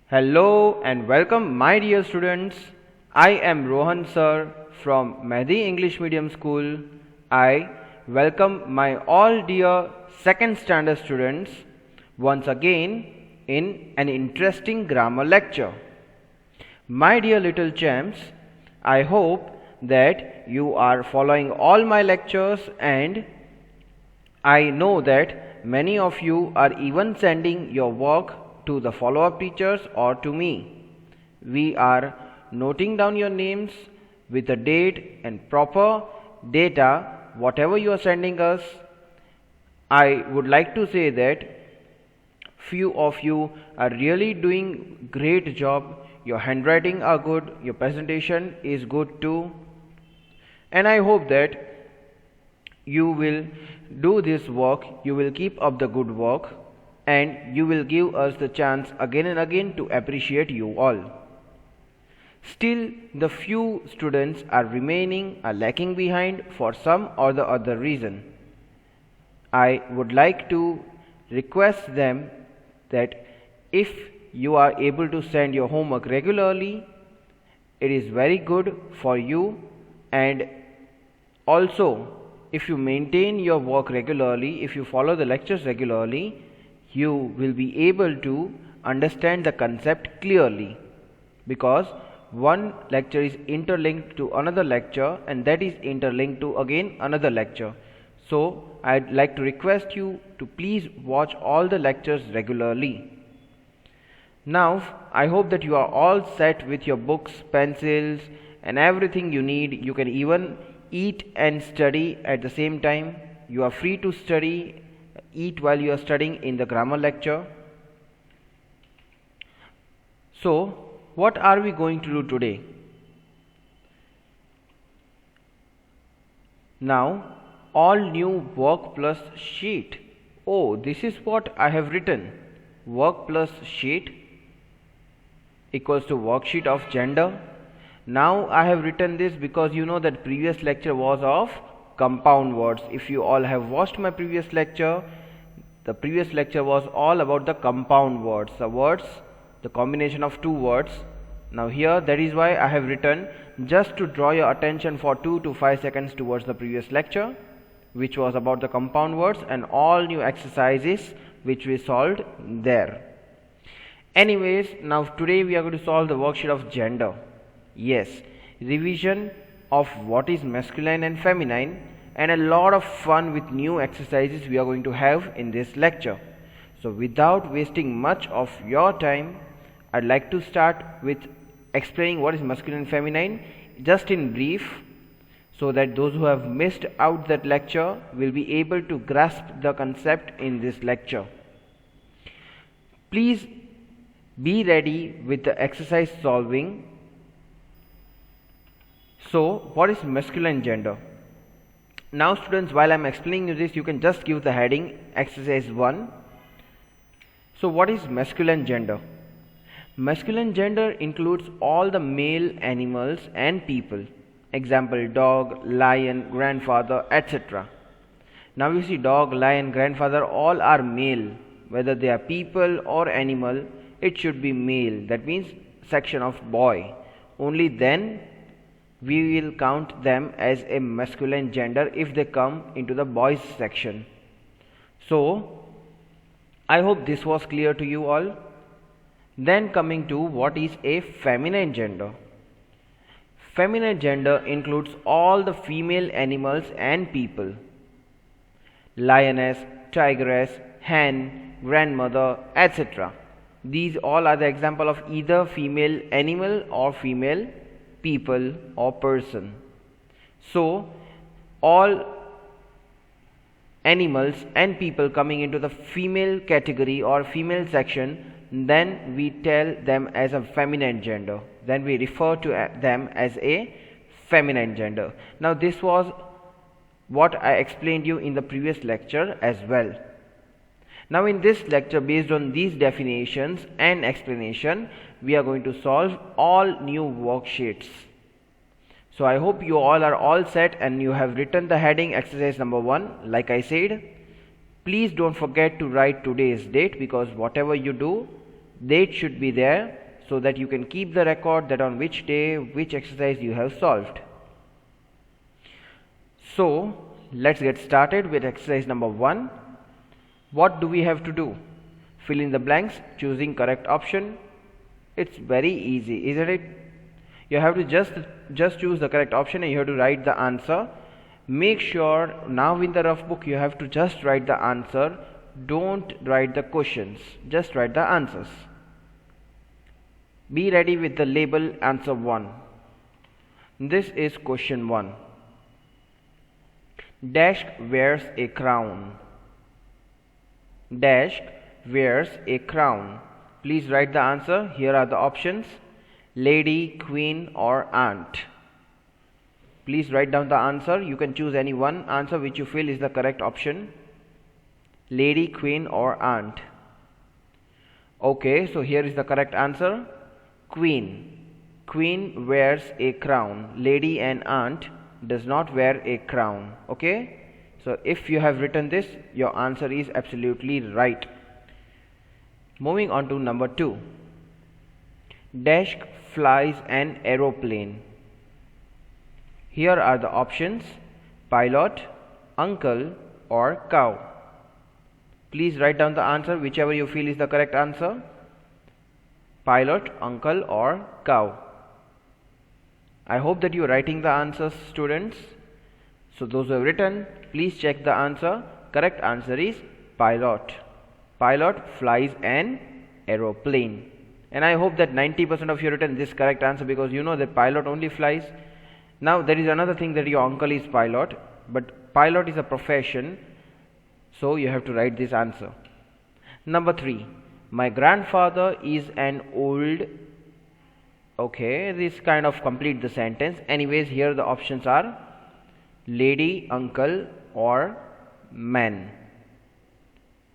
Hello and welcome my dear students. I am Rohan sir from Mahdi English Medium School. I welcome my all dear second standard students once again in an interesting grammar lecture. My dear little champs, I hope that you are following all my lectures, and I know that many of you are even sending your work to the follow-up teachers or to me. We are noting down your names with the date and proper data, whatever you are sending us. I would like to say that few of you are really doing great job. Your handwriting are good, your presentation is good too, and I hope that you will do this work, you will keep up the good work, and you will give us the chance again and again to appreciate you all. Still, the few students are lacking behind for some or the other reason. I would like to request them that if you are able to send your homework regularly, it is very good for you, and also if you maintain your work regularly, if you follow the lectures regularly, you will be able to understand the concept clearly, because one lecture is interlinked to another lecture and that is interlinked to again another lecture. So I'd like to request you to please watch all the lectures regularly. Now I hope that you are all set with your books, pencils and everything you need. You can even eat and study at the same time. You are free to study, eat while you are studying in the grammar lecture. So what are we going to do today? Now, all new work plus sheet. Oh, this is what I have written. Work plus sheet equals to worksheet of gender. Now I have written this because you know that previous lecture was of compound words. If you all have watched my previous lecture, the previous lecture was all about the compound words, the combination of two words. Now here, that is why I have written, just to draw your attention for 2 to 5 seconds towards the previous lecture, which was about the compound words, and all new exercises which we solved there. Anyways, now today we are going to solve the worksheet of gender. Yes, revision of what is masculine and feminine, and a lot of fun with new exercises we are going to have in this lecture. So without wasting much of your time, I'd like to start with explaining what is masculine and feminine just in brief, so that those who have missed out that lecture will be able to grasp the concept in this lecture. Please be ready with the exercise solving. So what is masculine gender? Now students, while I am explaining you this, you can just give the heading exercise 1. So what is masculine gender? Masculine gender includes all the male animals and people. Example, dog, lion, grandfather, etc. Now you see, dog, lion, grandfather, all are male. Whether they are people or animal, it should be male. That means section of boy. Only then we will count them as a masculine gender if they come into the boys section. So I hope this was clear to you all. Then coming to what is a feminine gender. Feminine gender includes all the female animals and people. Lioness, tigress, hen, grandmother, etc. These all are the example of either female animal or female people or person. So all animals and people coming into the female category or female section, then we tell them as a feminine gender. Then we refer to them as a feminine gender. Now this was what I explained you in the previous lecture as well. Now in this lecture, based on these definitions and explanation, we are going to solve all new worksheets. So I hope you all are all set and you have written the heading exercise number 1. Like I said, please don't forget to write today's date, because whatever you do, date should be there so that you can keep the record that on which day which exercise you have solved. So let's get started with exercise number 1. What do we have to do? Fill in the blanks choosing correct option. It's very easy, isn't it? You have to just choose the correct option and you have to write the answer. Make sure now in the rough book you have to just write the answer. Don't write the questions, just write the answers. Be ready with the label answer 1. This is question 1. Dash wears a crown. Dash wears a crown. Please write the answer. Here are the options: lady, queen or aunt. Please write down the answer. You can choose any one answer which you feel is the correct option. Lady, queen or aunt. Okay, so here is the correct answer. Queen. Queen wears a crown. Lady and aunt does not wear a crown. Okay, so if you have written this, your answer is absolutely right. Moving on to number 2. Dash flies an aeroplane. Here are the options: pilot, uncle or cow. Please write down the answer whichever you feel is the correct answer. Pilot, uncle or cow. I hope that you are writing the answers, students. So those who have written, please check the answer. Correct answer is pilot. Pilot flies an aeroplane. And I hope that 90% of you have written this correct answer, because you know that pilot only flies. Now there is another thing, that your uncle is pilot, but pilot is a profession, so you have to write this answer. Number 3. My grandfather is an old. Okay, this kind of complete the sentence. Anyways, here the options are lady, uncle or man.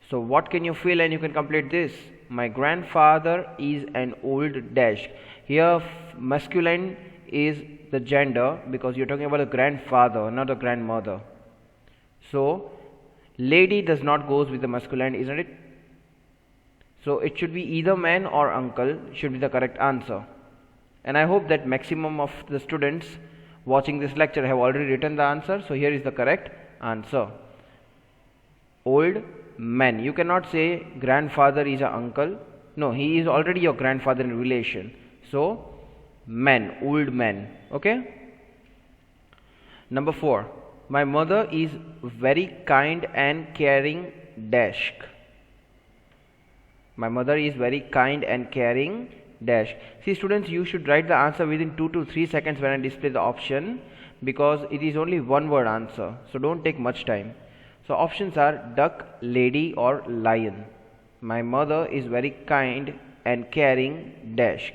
So what can you fill and you can complete this? My grandfather is an old dash. Here masculine is the gender, because you're talking about a grandfather, not a grandmother. So lady does not goes with the masculine, isn't it? So it should be either man or uncle should be the correct answer. And I hope that maximum of the students watching this lecture have already written the answer. So here is the correct answer: old man. You cannot say grandfather is a uncle. No, he is already your grandfather in relation. So man, old man. Okay. Number 4. My mother is very kind and caring dash. My mother is very kind and caring dash. See students, you should write the answer within 2 to 3 seconds when I display the option, because it is only one word answer, so don't take much time. So options are duck, lady or lion. My mother is very kind and caring dash.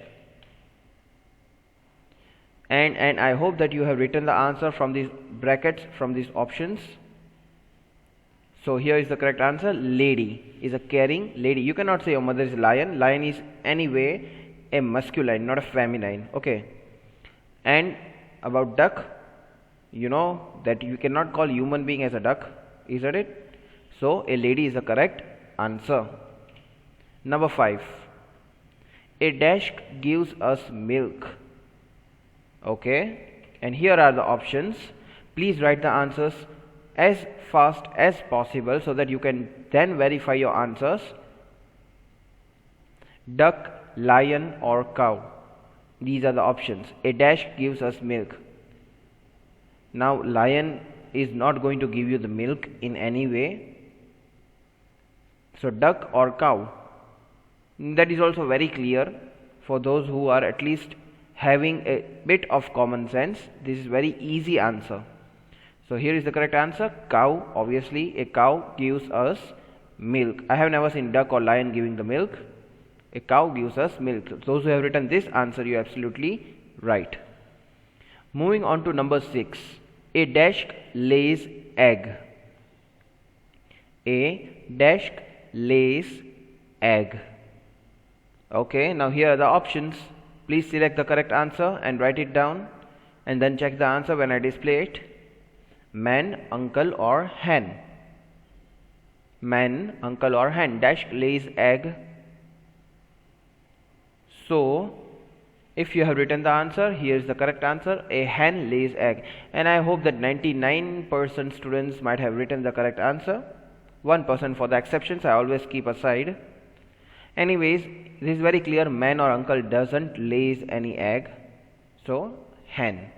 And I hope that you have written the answer from these brackets, from these options. So here is the correct answer: lady is a caring lady. You cannot say your mother is lion. Lion is anyway a masculine, not a feminine. Okay. And about duck, you know that you cannot call human being as a duck, isn't it? So a lady is the correct answer. Number 5. A dash gives us milk. Okay, and here are the options. Please write the answers as fast as possible so that you can then verify your answers. Duck, lion or cow. These are the options. A dash gives us milk. Now lion is not going to give you the milk in any way. So duck or cow. That is also very clear for those who are at least having a bit of common sense. This is very easy answer. So here is the correct answer: cow. Obviously a cow gives us milk. I have never seen duck or lion giving the milk. A cow gives us milk. Those who have written this answer, you are absolutely right. Moving on to number 6. A dash lays egg. A dash lays egg. Okay, now here are the options. Please select the correct answer and write it down, and then check the answer when I display it. Man, uncle or hen. Man, uncle or hen. Dash lays egg. So if you have written the answer, here is the correct answer. A hen lays egg. And I hope that 99% students might have written the correct answer. 1% for the exceptions I always keep aside. Anyways, this is very clear. Man or uncle doesn't lays any egg. So hen.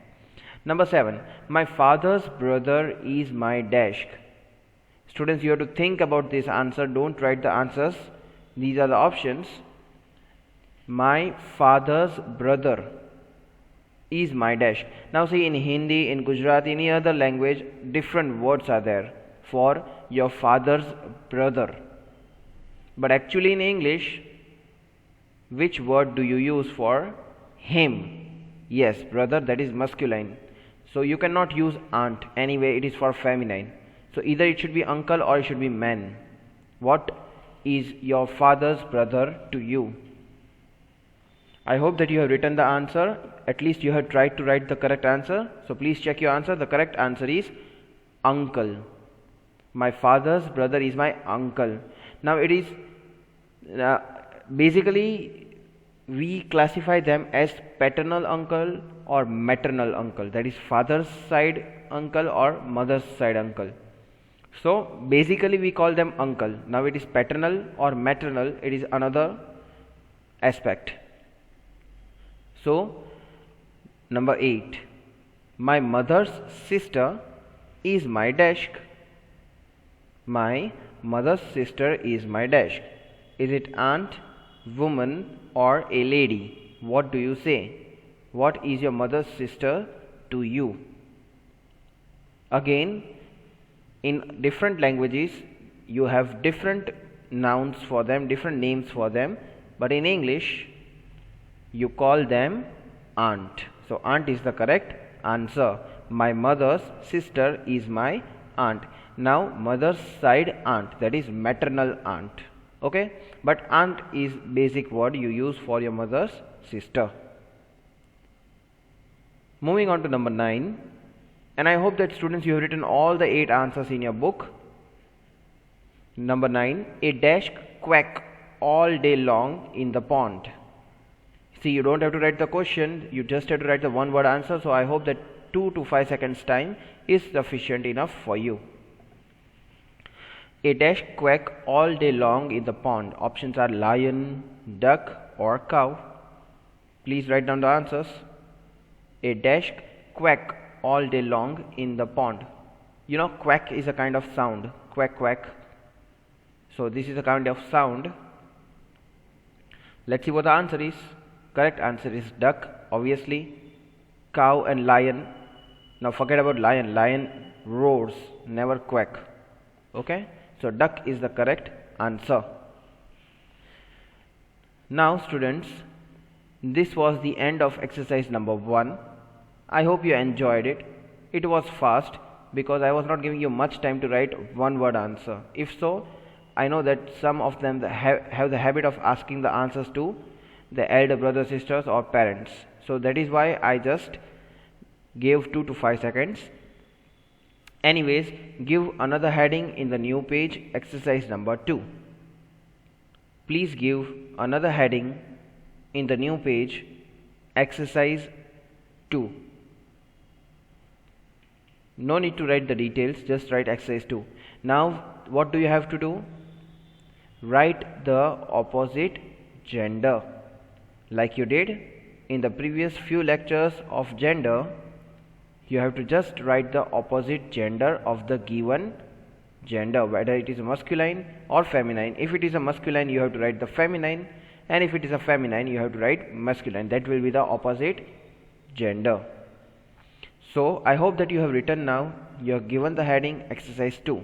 Number 7. My father's brother is my dash. Students, you have to think about this answer. Don't write the answers. These are the options. My father's brother is my dash. Now see, in Hindi, in Gujarati, any other language, different words are there for your father's brother. But actually in English, which word do you use for him? Yes, brother, that is masculine. So you cannot use aunt. Anyway, it is for feminine. So either it should be uncle or it should be man. What is your father's brother to you? I hope that you have written the answer. At least you have tried to write the correct answer. So please check your answer. The correct answer is uncle. My father's brother is my uncle. Now it is basically we classify them as paternal uncle or maternal uncle. That is father's side uncle or mother's side uncle. So basically we call them uncle. Now it is paternal or maternal. It is another aspect. So number 8. My mother's sister is my dash. My mother's sister is my dash. Is it aunt, woman or a lady? What do you say? What is your mother's sister to you? Again, in different languages you have different nouns for them, different names for them, but in English you call them aunt. So aunt is the correct answer. My mother's sister is my aunt. Now mother's side aunt, that is maternal aunt. Okay, but aunt is basic word you use for your mother's sister. Moving on to number 9, and I hope that students you have written all the 8 answers in your book. Number 9. A dash quack all day long in the pond. See, you don't have to write the question, you just have to write the one word answer. So I hope that 2 to 5 seconds time is sufficient enough for you. A dash quack all day long in the pond. Options are lion, duck or cow. Please write down the answers. A dash quack all day long in the pond. You know, quack is a kind of sound. Quack quack. So this is a kind of sound. Let's see what the answer is. Correct answer is duck, obviously. Cow and lion. Now forget about lion. Lion roars, never quack. Okay, so duck is the correct answer. Now students, this was the end of exercise number 1. I hope you enjoyed it. It was fast because I was not giving you much time to write one word answer. If so, I know that some of them have the habit of asking the answers to the elder brothers, sisters or parents. So that is why I just gave 2 to 5 seconds. Anyways, give another heading in the new page, exercise number 2. Please give another heading in the new page, exercise 2. No need to write the details, just write exercise 2. Now what do you have to do? Write the opposite gender. Like you did in the previous few lectures of gender, you have to just write the opposite gender of the given gender, whether it is masculine or feminine. If it is a masculine, you have to write the feminine, and if it is a feminine, you have to write masculine. That will be the opposite gender. So I hope that you have written now. You have given the heading exercise 2.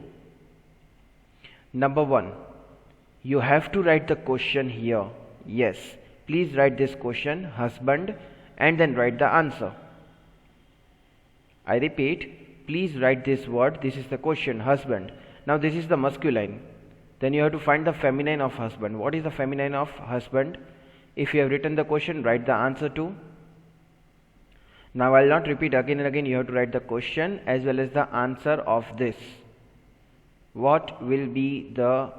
Number 1, you have to write the question here. Yes, please write this question, husband, and then write the answer. I repeat, please write this word. This is the question, husband. Now this is the masculine. Then you have to find the feminine of husband. What is the feminine of husband? If you have written the question, write the answer too. Now I will not repeat again and again. You have to write the question as well as the answer of this. What will be the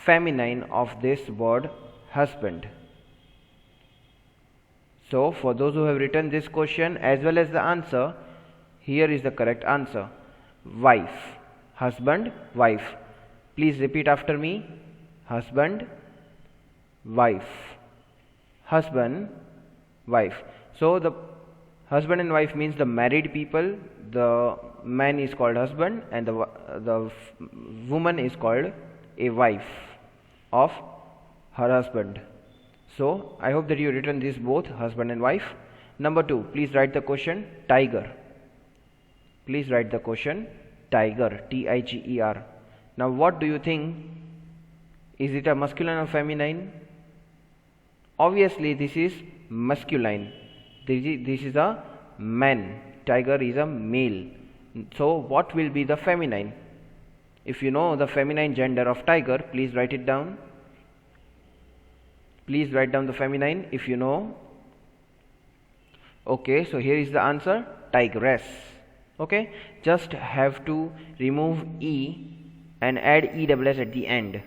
feminine of this word husband? So for those who have written this question as well as the answer, here is the correct answer. Wife. Husband, wife. Please repeat after me. Husband, wife. Husband, wife. So the husband and wife means the married people. The man is called husband and the woman is called a wife of her husband. So I hope that you written this both, husband and wife. Number 2, please write the question tiger. Please write the question tiger, Tiger. Now what do you think? Is it a masculine or feminine? Obviously this is masculine. This is a man. Tiger is a male. So what will be the feminine? If you know the feminine gender of tiger, please write it down. Please write down the feminine if you know. Okay, so here is the answer, tigress. Okay, just have to remove E and add ESS at the end.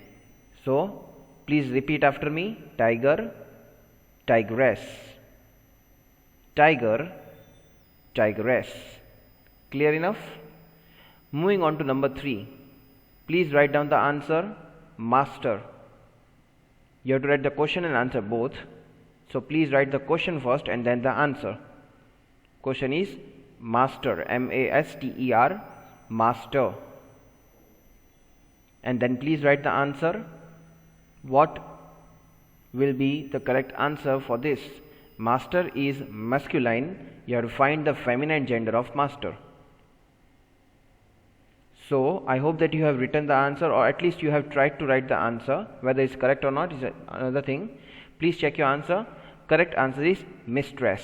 So please repeat after me. Tiger, tigress. Tiger, tigress. Clear enough? Moving on to number 3. Please write down the answer, master. You have to write the question and answer both. So please write the question first and then the answer. Question is master, M-A-S-T-E-R, master. And then please write the answer. What will be the correct answer for this? Master is masculine. You have to find the feminine gender of master. So I hope that you have written the answer, or at least you have tried to write the answer. Whether it's correct or not is another thing. Please check your answer. Correct answer is mistress.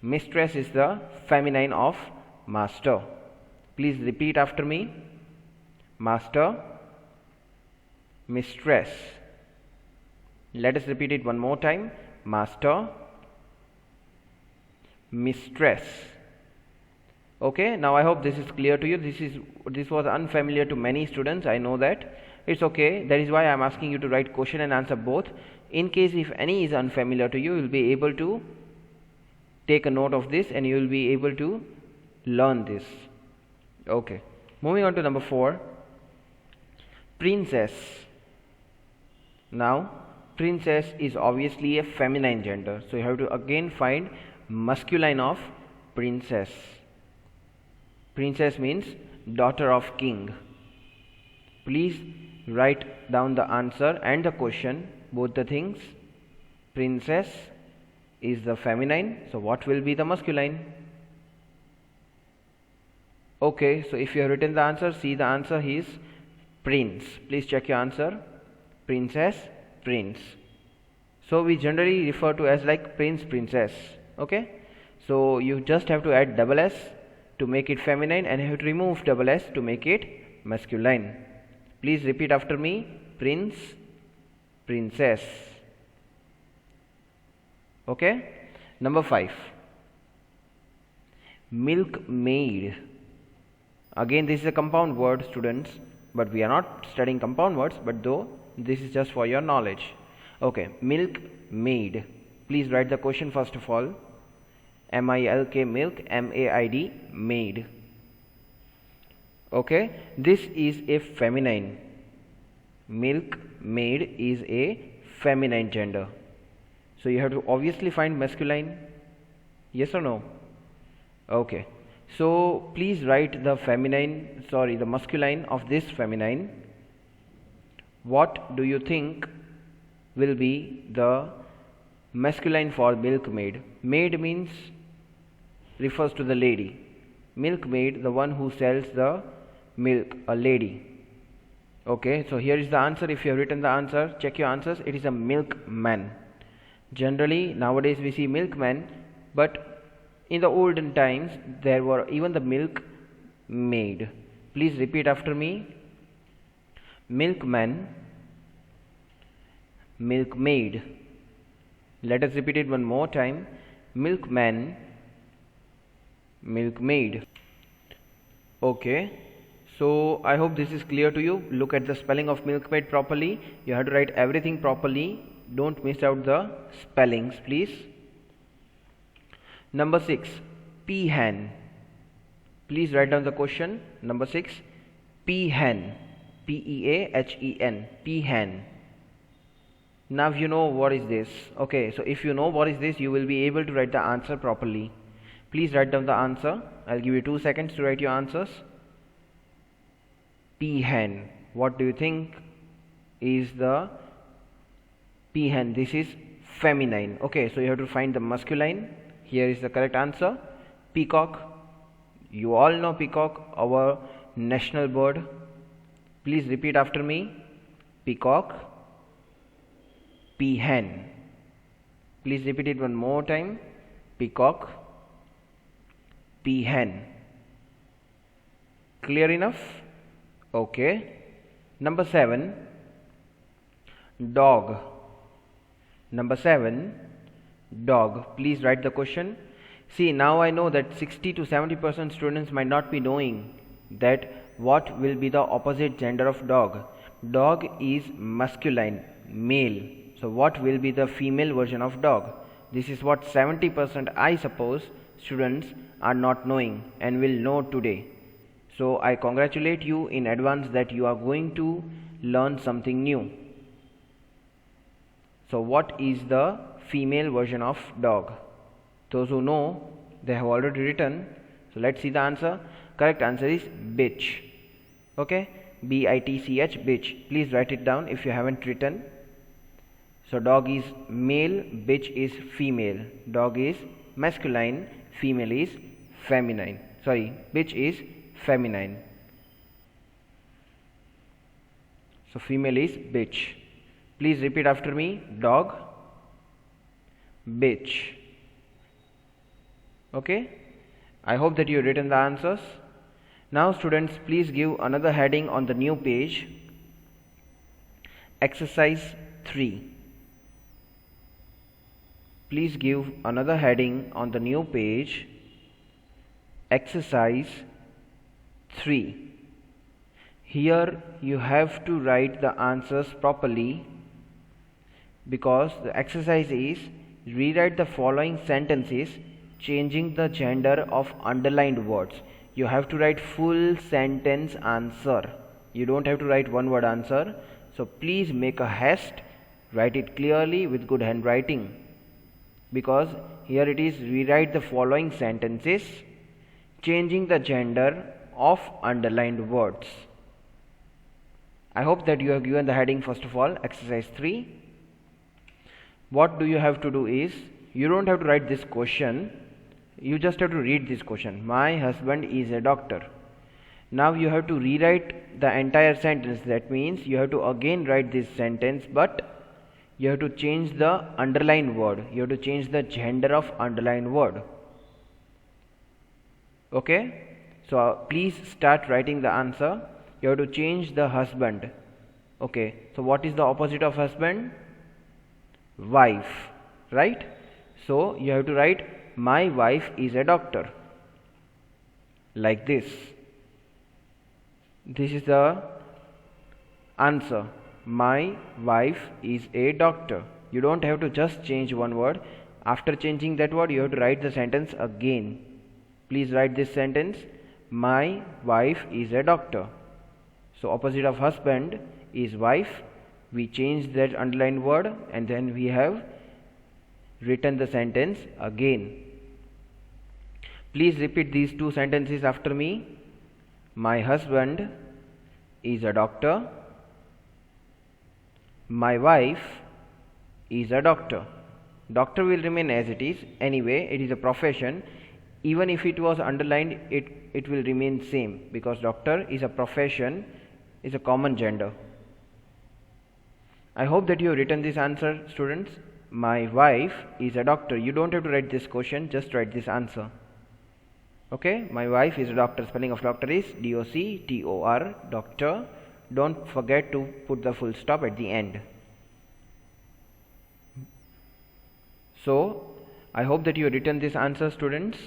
Mistress is the feminine of master. Please repeat after me. Master, mistress. Let us repeat it one more time. Master, mistress. Okay, now I hope this is clear to you. This was unfamiliar to many students. I know that. It's okay. That is why I am asking you to write question and answer both. In case if any is unfamiliar to you, you will be able to take a note of this and you will be able to learn this. Okay. Moving on to number 4. Princess. Now, princess is obviously a feminine gender. So you have to again find masculine of princess. Princess means daughter of king. Please write down the answer and the question, both the things. Princess is the feminine, so what will be the masculine? Okay, so if you have written the answer, see the answer is prince. Please check your answer. Princess, prince. So we generally refer to as like prince, princess. Okay, so you just have to add double S to make it feminine and you have to remove double S to make it masculine. Please repeat after me. Prince, princess. Okay. Number 5. Milkmaid. Again, this is a compound word, students, but we are not studying compound words, but though this is just for your knowledge. Okay. Milkmaid. Please write the question first of all. M-I-L-K, milk, M-A-I-D, maid. Okay, this is a feminine. Milkmaid is a feminine gender. So you have to obviously find masculine. Yes or no? Okay. So please write the the masculine of this feminine. What do you think will be the masculine for milkmaid? Maid means refers to the lady. Milkmaid, the one who sells the milk, a lady. Okay, so here is the answer. If you have written the answer, check your answers. It is a milkman. Generally, nowadays we see milkman, but in the olden times there were even the milkmaid. Please repeat after me. Milkman, milkmaid. Let us repeat it one more time. Milkman, milkmaid. Okay, so I hope this is clear to you. Look at the spelling of milkmaid properly. You have to write everything properly. Don't miss out the spellings, please. Number 6, PEAHEN. Please write down the question. Number 6, PEAHEN. PEAHEN. PEAHEN. Now you know what is this. Okay, so if you know what is this, you will be able to write the answer properly. Please write down the answer. I'll give you 2 seconds to write your answers. PEAHEN. What do you think is the PEAHEN? This is feminine. Okay, so you have to find the masculine. Here is the correct answer. Peacock. You all know peacock, our national bird. Please repeat after me. Peacock. PEAHEN. Please repeat it one more time. Peacock. PEAHEN. Clear enough? Okay. Number 7, dog. Number 7, dog. Please write the question. See, now I know that 60 to 70% students might not be knowing that what will be the opposite gender of dog. Dog is masculine, male. So what will be the female version of dog? This is what 70% I suppose students are not knowing and will know today. So I congratulate you in advance that you are going to learn something new. So what is the female version of dog? Those who know, they have already written. So let's see the answer. Correct answer is bitch. Okay, B-I-T-C-H, bitch. Please write it down if you haven't written. So dog is male, bitch is female. Dog is masculine, female is feminine. Sorry, bitch is feminine. So female is bitch. Please repeat after me. Dog, bitch. Okay, I hope that you have written the answers. Now students, please give another heading on the new page. Exercise 3. Please give another heading on the new page. Exercise 3. Here you have to write the answers properly, because the exercise is rewrite the following sentences changing the gender of underlined words. You have to write full sentence answer. You don't have to write one word answer. So please make a haste, write it clearly with good handwriting, because here it is rewrite the following sentences changing the gender of underlined words. I hope that you have given the heading first of all, exercise 3. What do you have to do is, you don't have to write this question, you just have to read this question. My husband is a doctor. Now you have to rewrite the entire sentence. That means you have to again write this sentence, but you have to change the underlined word. You have to change the gender of underlined word. Okay, so please start writing the answer. You have to change the husband. Okay, so what is the opposite of husband? Wife, right? So you have to write my wife is a doctor, like this. This is the answer. My wife is a doctor. You don't have to just change one word. After changing that word, you have to write the sentence again. Please write this sentence. My wife is a doctor. So opposite of husband is wife. We changed that underlined word and then we have written the sentence again. Please repeat these 2 sentences after me. My husband is a doctor. My wife is a doctor. Doctor will remain as it is. Anyway, it is a profession. Even if it was underlined, it will remain same, because doctor is a profession, is a common gender. I hope that you have written this answer, students. My wife is a doctor. You don't have to write this question, just write this answer. Okay, my wife is a doctor. Spelling of doctor is D-O-C-T-O-R, doctor. Don't forget to put the full stop at the end. So, I hope that you have written this answer, students.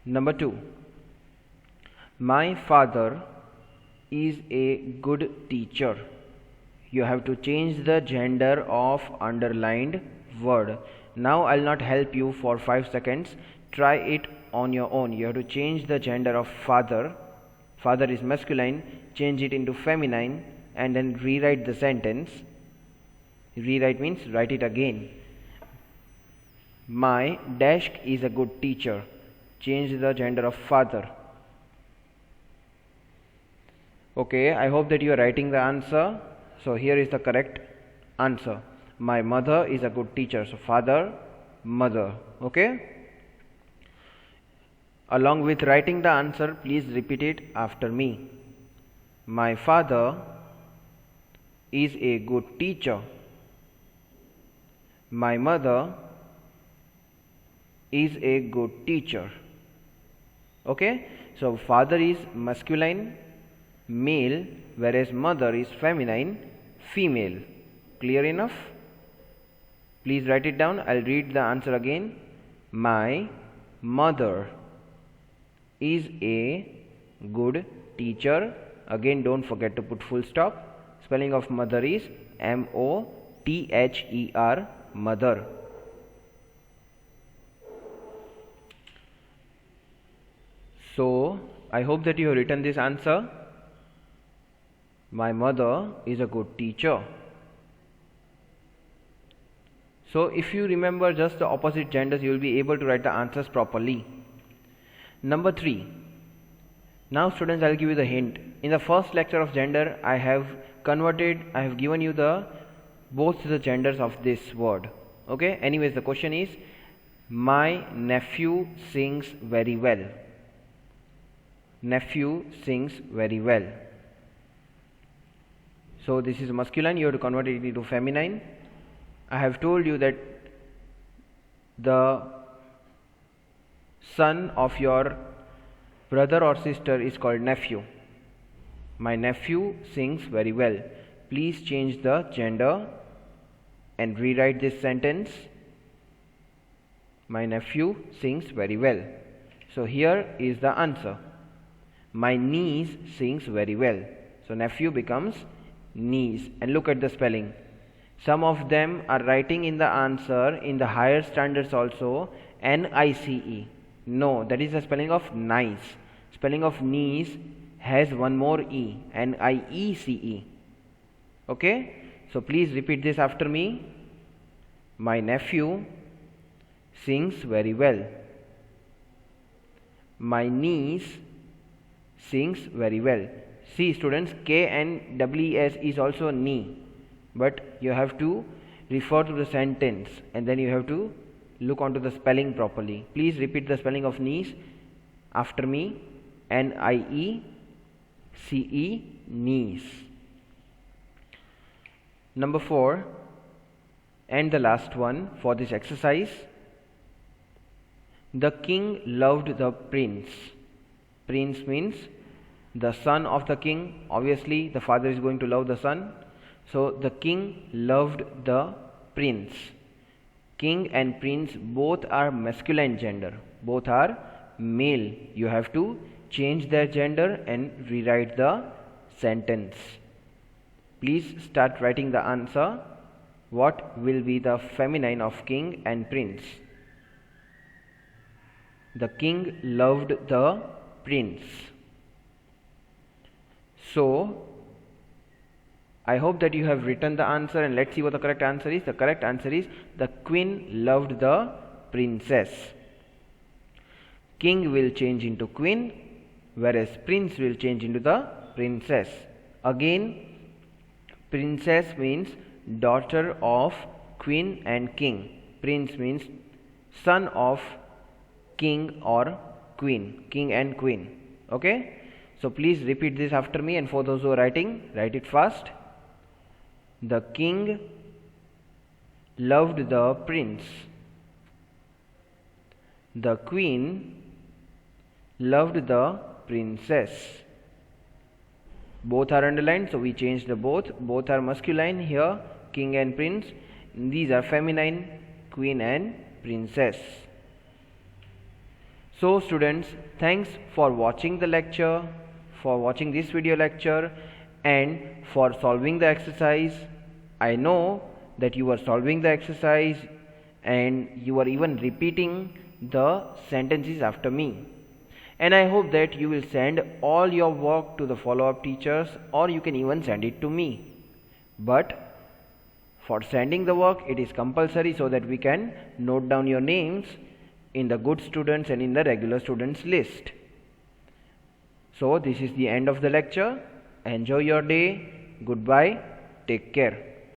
Number 2. My father is a good teacher. You have to change the gender of underlined word. Now I'll not help you for 5 seconds. Try it on your own. You have to change the gender of father. Father is masculine. Change it into feminine and then rewrite the sentence. Rewrite means write it again. My dash is a good teacher. Change the gender of father. Okay, I hope that you are writing the answer. So here is the correct answer. My mother is a good teacher. So father, mother. Okay. Along with writing the answer, please repeat it after me. My father is a good teacher. My mother is a good teacher. Okay. So father is masculine, male, whereas mother is feminine, female. Clear enough? Please write it down. I'll read the answer again. My mother is a good teacher. Again, don't forget to put full stop. Spelling of mother is M-O-T-H-E-R, mother. So I hope that you have written this answer. My mother is a good teacher. So if you remember just the opposite genders, you will be able to write the answers properly. Number 3. Now students, I will give you the hint. In the first lecture of gender, I have given you both the genders of this word. Okay. Anyways, the question is, my nephew sings very well. Nephew sings very well. So this is masculine, you have to convert it into feminine. I have told you that the son of your brother or sister is called nephew. My nephew sings very well. Please change the gender and rewrite this sentence. My nephew sings very well. So here is the answer. My niece sings very well. So nephew becomes niece. And look at the spelling. Some of them are writing in the answer in the higher standards also N-I-C-E. No, that is the spelling of nice. Spelling of niece has one more E, N-I-E-C-E. Okay. So please repeat this after me. My nephew sings very well. My niece sings very well. See students, K-N-W-E-S is also knee, but you have to refer to the sentence and then you have to look onto the spelling properly. Please repeat the spelling of niece after me. N-I-E-C-E, niece. Number 4 and the last one for this exercise. The king loved the prince. Prince means the son of the king. Obviously the father is going to love the son. So the king loved the prince. King and prince both are masculine gender. Both are male. You have to change their gender and rewrite the sentence. Please start writing the answer. What will be the feminine of king and prince? The king loved the prince. So I hope that you have written the answer, and let's see what the correct answer is. The correct answer is the queen loved the princess. King will change into queen, whereas prince will change into the princess. Again, princess means daughter of queen and king. Prince means son of king or queen, king and queen. Okay. So please repeat this after me, and for those who are writing, write it fast. The king loved the prince. The queen loved the princess. Both are underlined, so we changed the both. Both are masculine here, king and prince. These are feminine, queen and princess. So students, thanks for watching the lecture, for watching this video lecture, and for solving the exercise. I know that you are solving the exercise and you are even repeating the sentences after me. And I hope that you will send all your work to the follow-up teachers, or you can even send it to me. But for sending the work, it is compulsory so that we can note down your names in the good students and in the regular students list. So this is the end of the lecture. Enjoy your day. Goodbye. Take care.